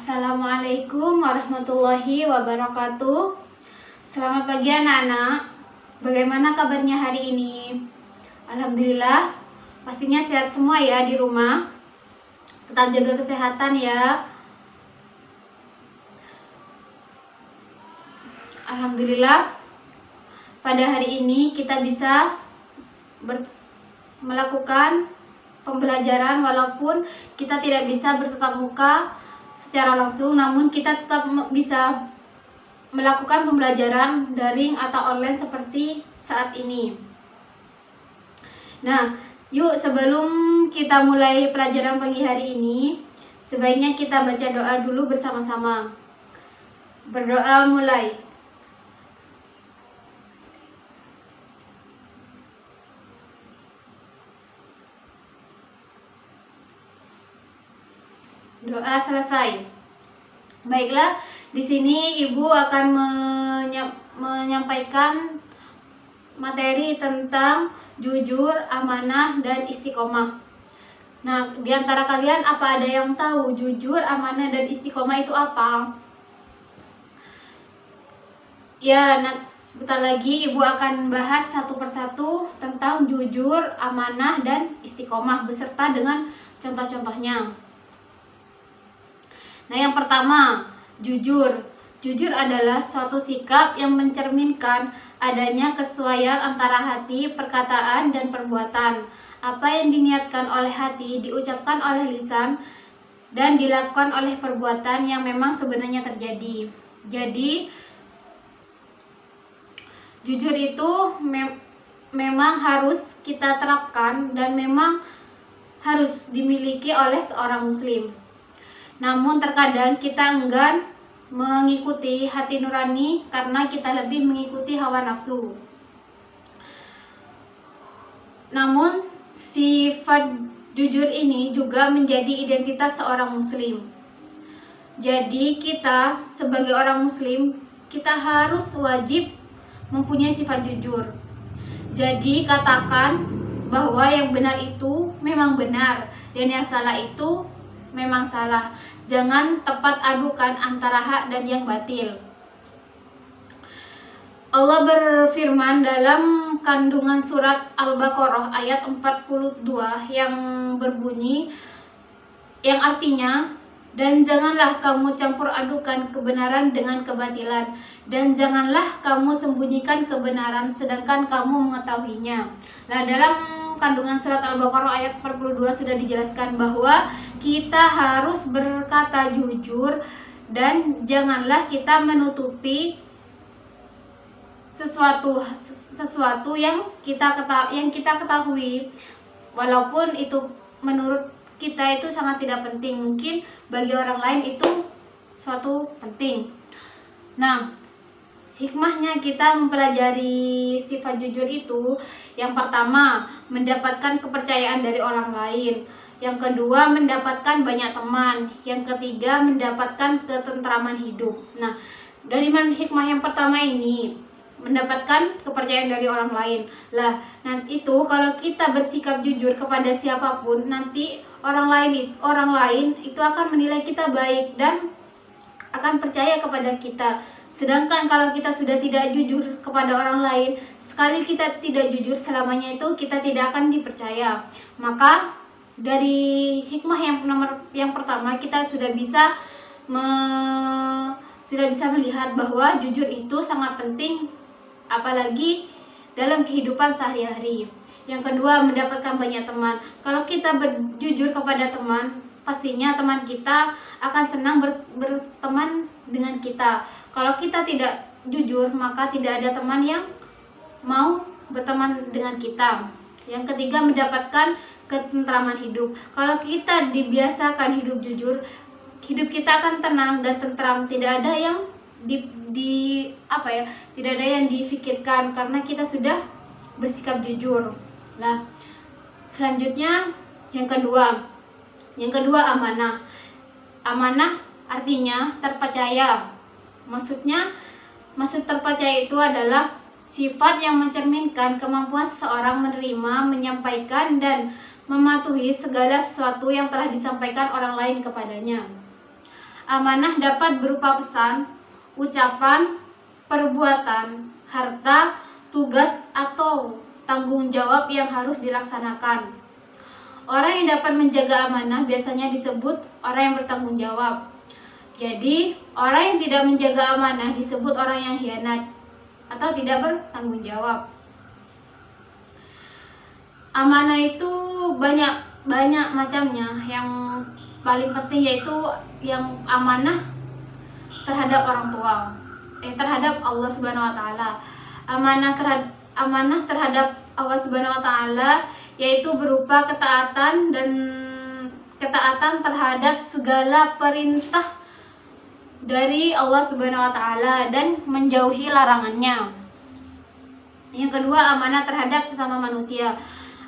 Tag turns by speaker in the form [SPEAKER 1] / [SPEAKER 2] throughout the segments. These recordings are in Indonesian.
[SPEAKER 1] Assalamualaikum warahmatullahi wabarakatuh. Selamat pagi anak-anak. Bagaimana kabarnya hari ini? Alhamdulillah, pastinya sehat semua ya di rumah. Tetap jaga kesehatan ya. Alhamdulillah, pada hari ini kita bisa melakukan pembelajaran walaupun kita tidak bisa bertatap muka secara langsung, namun kita tetap bisa melakukan pembelajaran daring atau online seperti saat ini. Nah, yuk sebelum kita mulai pelajaran pagi hari ini, sebaiknya kita baca doa dulu bersama-sama. Berdoa mulai. Doa selesai. Baiklah, di sini Ibu akan menyampaikan materi tentang jujur, amanah, dan istiqomah. Nah, di antara kalian apa ada yang tahu jujur, amanah, dan istiqomah itu apa? Ya, sebentar lagi Ibu akan bahas satu persatu tentang jujur, amanah, dan istiqomah beserta dengan contoh-contohnya. Nah, yang pertama, jujur. Jujur adalah suatu sikap yang mencerminkan adanya kesesuaian antara hati, perkataan, dan perbuatan. Apa yang diniatkan oleh hati diucapkan oleh lisan dan dilakukan oleh perbuatan yang memang sebenarnya terjadi. Jadi, jujur itu memang harus kita terapkan dan memang harus dimiliki oleh seorang muslim. Namun terkadang kita enggan mengikuti hati nurani karena kita lebih mengikuti hawa nafsu. Namun sifat jujur ini juga menjadi identitas seorang muslim. Jadi kita sebagai orang muslim, kita harus wajib mempunyai sifat jujur. Jadi katakan bahwa yang benar itu memang benar dan yang salah itu memang salah. Jangan tepat adukan antara hak dan yang batil. Allah berfirman dalam kandungan surat Al-Baqarah ayat 42 yang berbunyi, yang artinya, dan janganlah kamu campur adukan kebenaran dengan kebatilan, dan janganlah kamu sembunyikan kebenaran sedangkan kamu mengetahuinya. Nah, dalam kandungan surat Al-Baqarah ayat 42 sudah dijelaskan bahwa kita harus berkata jujur dan janganlah kita menutupi sesuatu yang kita ketahui, walaupun itu menurut kita itu sangat tidak penting, mungkin bagi orang lain itu suatu penting. Nah, hikmahnya kita mempelajari sifat jujur itu, yang pertama, mendapatkan kepercayaan dari orang lain. Yang kedua, mendapatkan banyak teman. Yang ketiga, mendapatkan ketentraman hidup. Nah, dari mana hikmah yang pertama ini? Mendapatkan kepercayaan dari orang lain. Lah, nanti itu kalau kita bersikap jujur kepada siapapun, nanti orang lain itu akan menilai kita baik dan akan percaya kepada kita. Sedangkan kalau kita sudah tidak jujur kepada orang lain, sekali kita tidak jujur, selamanya itu kita tidak akan dipercaya. Maka dari hikmah yang pertama, kita sudah bisa melihat bahwa jujur itu sangat penting, apalagi dalam kehidupan sehari-hari. Yang kedua, mendapatkan banyak teman. Kalau kita berjujur kepada teman, pastinya teman kita akan senang berteman dengan kita. Kalau kita tidak jujur, maka tidak ada teman yang mau berteman dengan kita. Yang ketiga, mendapatkan ketentraman hidup. Kalau kita dibiasakan hidup jujur, hidup kita akan tenang dan tentram, tidak ada yang tidak ada yang difikirkan karena kita sudah bersikap jujur. Nah, selanjutnya yang kedua amanah. Amanah artinya terpercaya. Maksud terpercaya itu adalah sifat yang mencerminkan kemampuan seseorang menerima, menyampaikan, dan mematuhi segala sesuatu yang telah disampaikan orang lain kepadanya. Amanah dapat berupa pesan, ucapan, perbuatan, harta, tugas, atau tanggung jawab yang harus dilaksanakan. Orang yang dapat menjaga amanah biasanya disebut orang yang bertanggung jawab. Jadi, orang yang tidak menjaga amanah disebut orang yang khianat atau tidak bertanggung jawab. Amanah itu banyak macamnya. Yang paling penting yaitu yang amanah terhadap orang tua, terhadap Allah Subhanahu wa taala. Amanah terhadap Allah Subhanahu wa taala yaitu berupa ketaatan terhadap segala perintah dari Allah Subhanahu wa taala dan menjauhi larangannya. Yang kedua, amanah terhadap sesama manusia.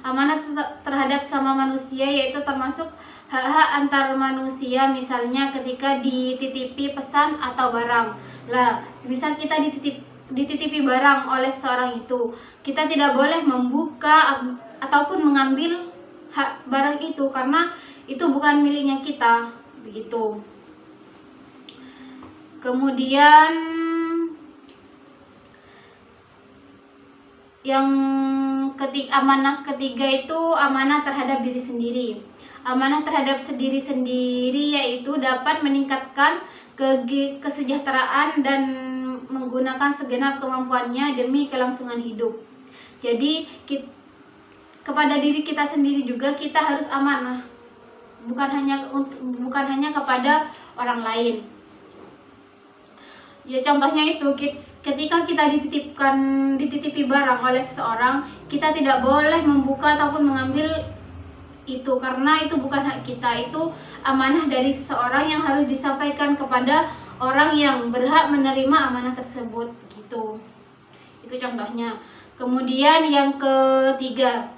[SPEAKER 1] Amanah terhadap sesama manusia yaitu termasuk hak-hak antar manusia, misalnya ketika dititipi pesan atau barang. Lah, misal kita dititipi barang oleh seorang itu, kita tidak boleh membuka ataupun mengambil hak barang itu karena itu bukan miliknya kita, begitu. Kemudian yang amanah ketiga itu amanah terhadap diri sendiri. Amanah terhadap diri sendiri yaitu dapat meningkatkan kesejahteraan dan menggunakan segenap kemampuannya demi kelangsungan hidup. Jadi kepada diri kita sendiri juga kita harus amanah, bukan hanya kepada orang lain. Ya, contohnya itu ketika kita dititipi barang oleh seseorang, kita tidak boleh membuka ataupun mengambil itu karena itu bukan hak kita. Itu amanah dari seseorang yang harus disampaikan kepada orang yang berhak menerima amanah tersebut, gitu. Itu contohnya. Kemudian yang ketiga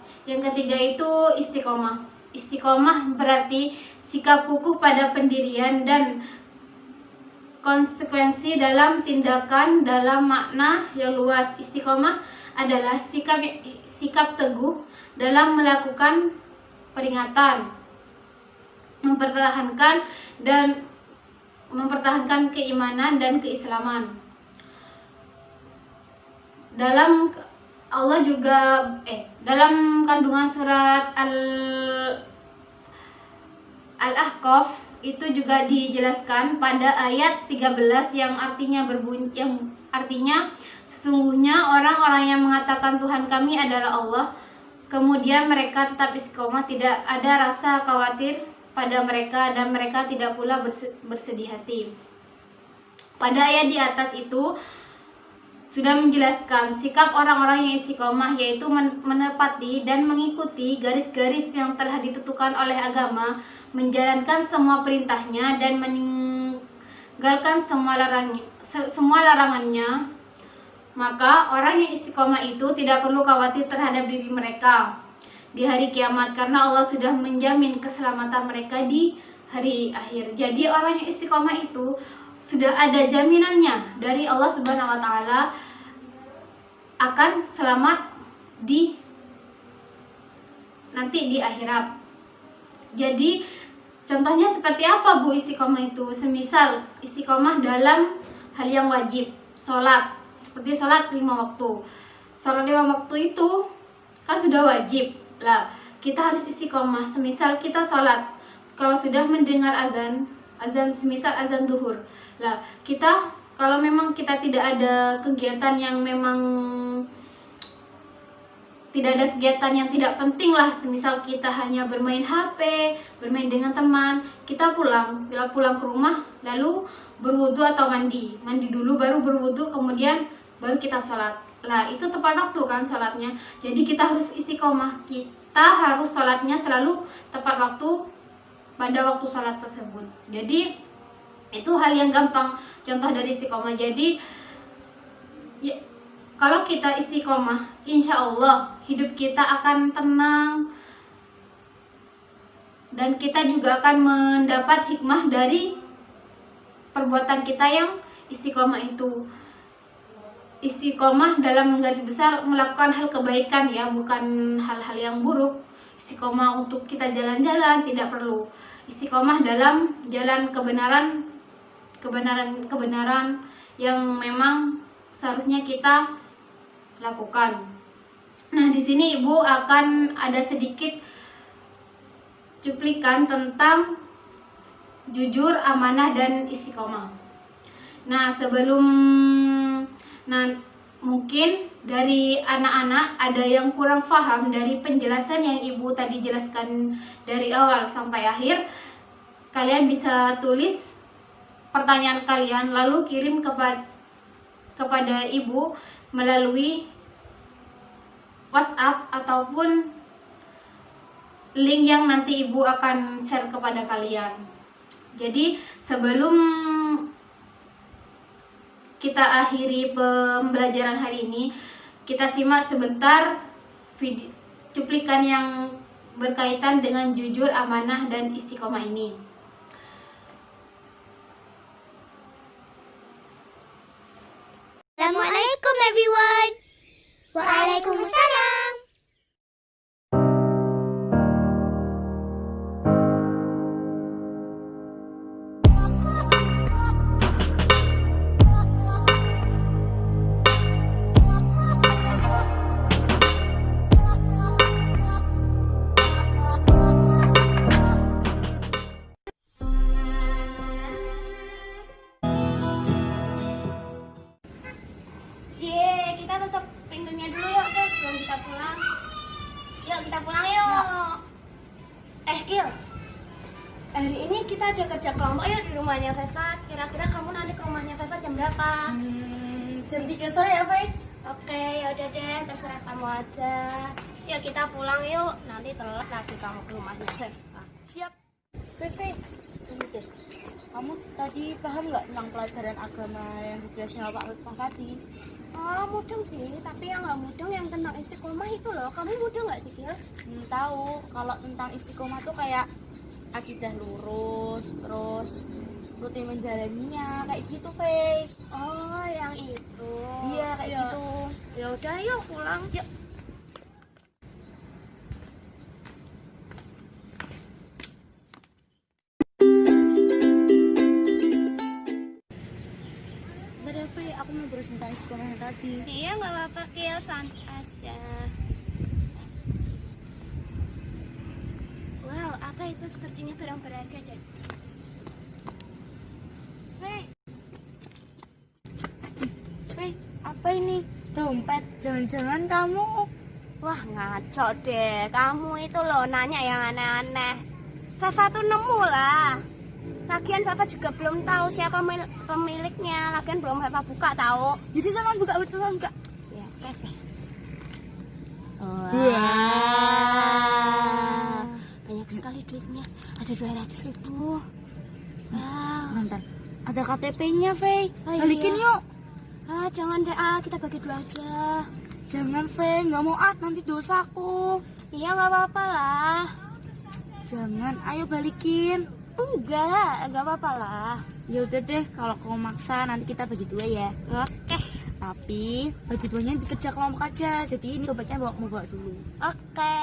[SPEAKER 1] itu istiqomah. Istiqomah berarti sikap kukuh pada pendirian dan konsekuensi dalam tindakan dalam makna yang luas. Istiqomah adalah sikap teguh dalam melakukan peringatan, mempertahankan keimanan dan keislaman. Dalam Allah juga dalam kandungan surat Al-Ahqaf itu juga dijelaskan pada ayat 13 yang artinya sesungguhnya orang-orang yang mengatakan Tuhan kami adalah Allah, kemudian mereka tetap istiqomah, tidak ada rasa khawatir pada mereka dan mereka tidak pula bersedih hati. Pada ayat di atas itu sudah menjelaskan sikap orang-orang yang istiqomah, yaitu menepati dan mengikuti garis-garis yang telah ditentukan oleh agama, menjalankan semua perintahnya dan meninggalkan semua larangannya. Maka orang yang istiqomah itu tidak perlu khawatir terhadap diri mereka di hari kiamat karena Allah sudah menjamin keselamatan mereka di hari akhir. Jadi orang yang istiqomah itu sudah ada jaminannya dari Allah Subhanahu wa taala akan selamat nanti di akhirat. Jadi contohnya seperti apa Bu istiqomah itu? Semisal istiqomah dalam hal yang wajib, sholat, seperti sholat 5 waktu. Sholat 5 waktu itu kan sudah wajib. Lah, kita harus istiqomah. Semisal kita sholat, kalau sudah mendengar azan semisal azan zuhur. Lah, kita kalau memang kita tidak ada kegiatan yang tidak penting lah, semisal kita hanya bermain HP, bermain dengan teman, kita pulang ke rumah lalu berwudu atau mandi dulu baru berwudu, kemudian baru kita sholat. Lah, itu tepat waktu kan sholatnya. Jadi kita harus istiqomah, kita harus sholatnya selalu tepat waktu pada waktu sholat tersebut. Jadi itu hal yang gampang contoh dari istiqomah. Jadi ya, kalau kita istiqomah, insya Allah hidup kita akan tenang dan kita juga akan mendapat hikmah dari perbuatan kita yang istiqomah itu. Istiqomah dalam garis besar melakukan hal kebaikan ya, bukan hal-hal yang buruk. Istiqomah untuk kita jalan-jalan tidak perlu. Istiqomah dalam jalan kebenaran kebenaran yang memang seharusnya kita lakukan. Nah, di sini Ibu akan ada sedikit cuplikan tentang jujur, amanah, dan istiqomah. Nah, mungkin dari anak-anak ada yang kurang paham dari penjelasan yang Ibu tadi jelaskan dari awal sampai akhir. Kalian bisa tulis pertanyaan kalian lalu kirim kepada Ibu melalui WhatsApp ataupun link yang nanti Ibu akan share kepada kalian. Jadi sebelum kita akhiri pembelajaran hari ini, kita simak sebentar cuplikan yang berkaitan dengan jujur, amanah, dan istiqomah ini.
[SPEAKER 2] Assalamualaikum everyone. Waalaikumsalam. Kita tutup pintunya dulu yuk guys sebelum kita pulang. Yuk kita pulang yuk. Gil, hari ini kita ada kerja kelompok yuk di rumahnya Feva. Kira-kira kamu nanti ke rumahnya Feva jam berapa? Jam 3 sore ya, Fe? Oke, yaudah deh, terserah kamu aja. Yuk kita pulang yuk, nanti telat lagi kamu ke rumahnya Feva.
[SPEAKER 3] Siap. Fe, tunggu deh. Kamu tadi paham nggak tentang pelajaran agama yang dijelasin Pak Lutfah tadi?
[SPEAKER 2] Oh, mudeng sih, tapi yang nggak mudeng yang tentang istiqomah itu loh. Kamu mudeng nggak sih, Gil?
[SPEAKER 3] Tahu, kalau tentang istiqomah tuh kayak akidah lurus, terus rutin menjalaninya, kayak gitu, Fe.
[SPEAKER 2] Oh, yang itu.
[SPEAKER 3] Iya, kayak gitu.
[SPEAKER 2] Ya udah, yuk pulang. Yuk.
[SPEAKER 3] Udah, Fe, aku mau berusaha tentang istiqomah tadi.
[SPEAKER 2] Iya, nggak apa-apa, Gil, santai aja. Wow, apa itu sepertinya barang berharga deh.
[SPEAKER 3] Fe, apa ini? Dompet, jangan-jangan kamu?
[SPEAKER 2] Wah, ngaco deh. Kamu itu loh nanya yang aneh-aneh. Fafa tuh nemu lah. Lagian Fafa juga belum tahu siapa pemiliknya. Lagian belum Fafa buka tahu.
[SPEAKER 3] Jadi sana buka, betul buka.
[SPEAKER 2] Ya, oke.
[SPEAKER 3] Wah.
[SPEAKER 2] Banyak sekali duitnya. Ada 200.000. Wow.
[SPEAKER 3] Bentar, ada KTP-nya, Fe.
[SPEAKER 2] Oh, iya.
[SPEAKER 3] Balikin yuk.
[SPEAKER 2] Jangan deh, kita bagi 2 aja.
[SPEAKER 3] Jangan, Fe, nggak mau nanti dosaku.
[SPEAKER 2] Iya, nggak apa-apa lah.
[SPEAKER 3] Jangan, ayo balikin.
[SPEAKER 2] Enggak apa-apa lah.
[SPEAKER 3] Ya udah deh, kalau kau maksa nanti kita bagi 2 ya.
[SPEAKER 2] Oke.
[SPEAKER 3] Tapi bagi 2-nya di kerja kelompok aja. Jadi ini dompetnya mau bawa dulu.
[SPEAKER 2] Oke.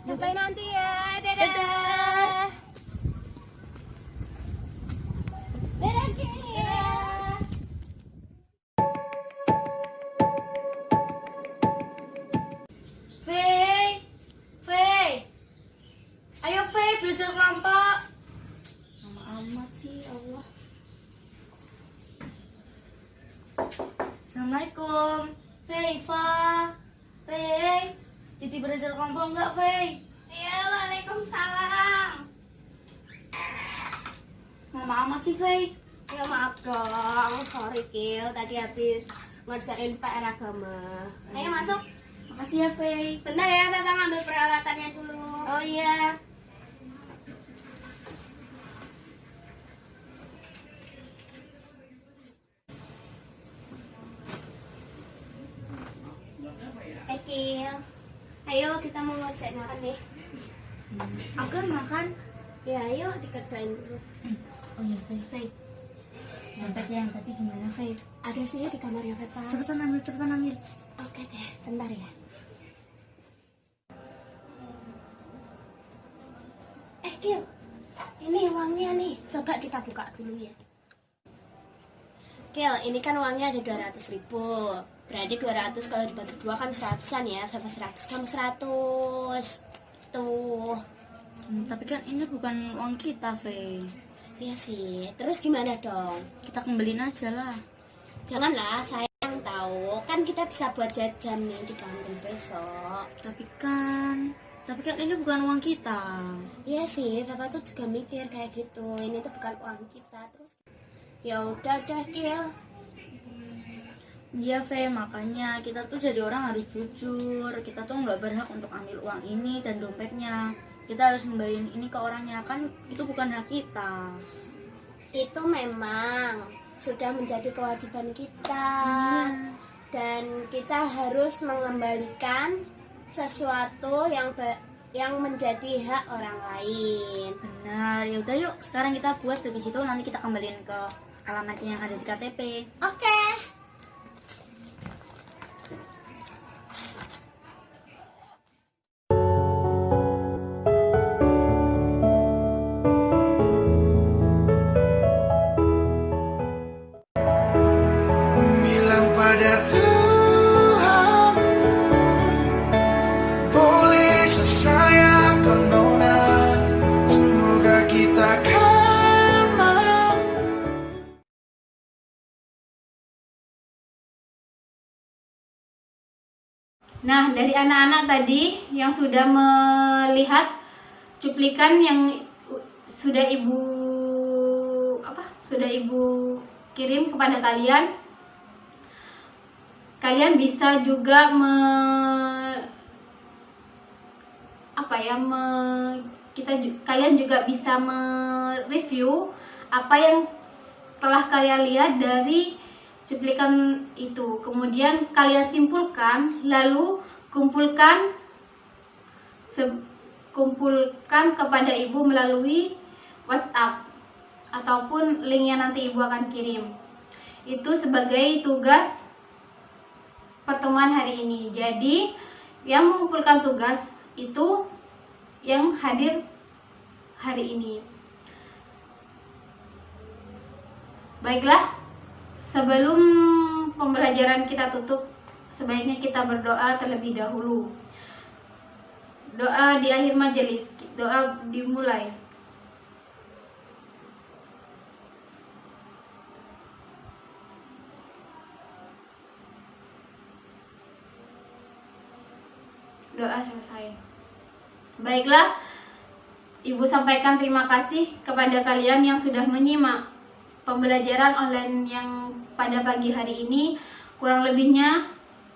[SPEAKER 2] Sampai nanti ya. Dadah. Dadah, Kia.
[SPEAKER 3] Fe. Ayo, Fe, belajar kelompok. Lama amat sih, Allah. Assalamualaikum. Fe. Jadi belajar kelompok enggak, Fe?
[SPEAKER 2] Iya, waalaikumsalam.
[SPEAKER 3] Lama amat sih, Fe.
[SPEAKER 2] Ya maaf dong, sorry Kil, tadi habis ngerjain PR agama. Ayo masuk.
[SPEAKER 3] Makasih ya, Fe.
[SPEAKER 2] Bentar ya, Tata ngambil peralatannya dulu.
[SPEAKER 3] Oh iya.
[SPEAKER 2] Kil, ayo kita mau ngerjain apa nih?
[SPEAKER 3] Agar makan.
[SPEAKER 2] Ya ayo dikerjain dulu.
[SPEAKER 3] Oh iya, Fe. Dompetnya yang tadi gimana, Fe?
[SPEAKER 2] Ada sih di kamarnya Feva.
[SPEAKER 3] Cepetan ambil.
[SPEAKER 2] Oke deh, bentar ya. Kil, ini uangnya. uangnya nih. Coba kita buka dulu ya. Kil, ini kan uangnya ada 200.000. Berarti 200 kalau dibagi 2 kan 100-an ya. Berapa 100? Kamu 100. Tuh.
[SPEAKER 3] Tapi kan ini bukan uang kita, Fe.
[SPEAKER 2] Iya sih. Terus gimana dong?
[SPEAKER 3] Kita kembaliin aja lah.
[SPEAKER 2] Janganlah, saya yang tahu. Kan kita bisa buat jajan nih di kantin besok.
[SPEAKER 3] Tapi kan ini bukan uang kita.
[SPEAKER 2] Iya sih, Bapak tuh juga mikir kayak gitu. Ini tuh bukan uang kita. Terus ya udah deh, Kil.
[SPEAKER 3] Iya, Fe, makanya kita tuh jadi orang harus jujur. Kita tuh nggak berhak untuk ambil uang ini dan dompetnya. Kita harus kembaliin ini ke orangnya, kan itu bukan hak kita.
[SPEAKER 2] Itu memang sudah menjadi kewajiban kita. Dan kita harus mengembalikan sesuatu yang menjadi hak orang lain.
[SPEAKER 3] Benar, ya udah yuk sekarang kita buat dari situ, nanti kita kembaliin ke alamat yang ada di KTP.
[SPEAKER 2] Oke.
[SPEAKER 4] Bilang pada Tuhan, boleh sesayang kau nona, semoga kita kan mampu.
[SPEAKER 1] Nah, dari anak-anak tadi yang sudah melihat cuplikan yang sudah ibu kirim kepada kalian, kalian bisa juga kalian juga bisa mereview apa yang telah kalian lihat dari cuplikan itu. Kemudian kalian simpulkan, lalu kumpulkan kepada ibu melalui WhatsApp ataupun link yang nanti ibu akan kirim. Itu sebagai tugas pertemuan hari ini. Jadi yang mengumpulkan tugas itu yang hadir hari ini. Baiklah, sebelum pembelajaran kita tutup, sebaiknya kita berdoa terlebih dahulu. Doa di akhir majelis, doa dimulai. Doa selesai. Baiklah, Ibu sampaikan terima kasih kepada kalian yang sudah menyimak pembelajaran online yang pada pagi hari ini. Kurang lebihnya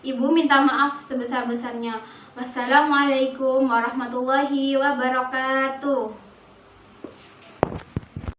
[SPEAKER 1] Ibu minta maaf sebesar-besarnya. Wassalamualaikum warahmatullahi wabarakatuh.